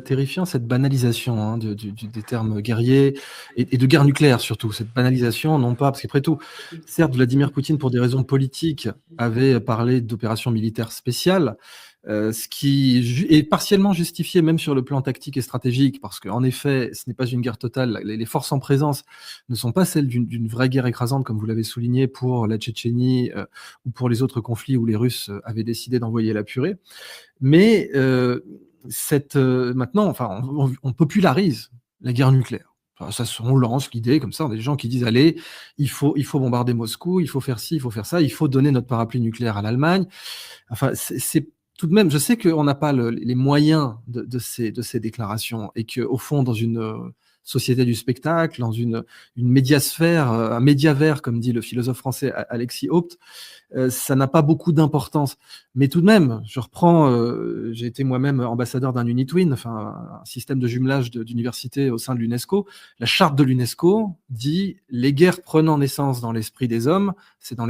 terrifiant cette banalisation, hein, des termes guerriers et de guerre nucléaire surtout. Cette banalisation, non pas parce qu'après tout, certes, Vladimir Poutine, pour des raisons politiques, avait parlé d'opérations militaires spéciales, ce qui ju est partiellement justifié même sur le plan tactique et stratégique parce qu'en effet, ce n'est pas une guerre totale. Les forces en présence ne sont pas celles d'une vraie guerre écrasante comme vous l'avez souligné pour la Tchétchénie, ou pour les autres conflits où les Russes avaient décidé d'envoyer la purée. Mais maintenant, enfin, on popularise la guerre nucléaire. Enfin, on lance l'idée comme ça, des gens qui disent: «Allez, il faut bombarder Moscou, il faut faire ci, il faut faire ça, il faut donner notre parapluie nucléaire à l'Allemagne». Enfin, c'est tout de même, je sais qu'on n'a pas les moyens de ces déclarations et qu'au fond, dans une société du spectacle, dans une médiasphère, un médiavers, comme dit le philosophe français Alexis Haupt, ça n'a pas beaucoup d'importance. Mais tout de même, je reprends, j'ai été moi-même ambassadeur d'un UNITWIN, enfin un système de jumelage d'universités au sein de l'UNESCO. La charte de l'UNESCO dit: «Les guerres prenant naissance dans l'esprit des hommes, c'est dans les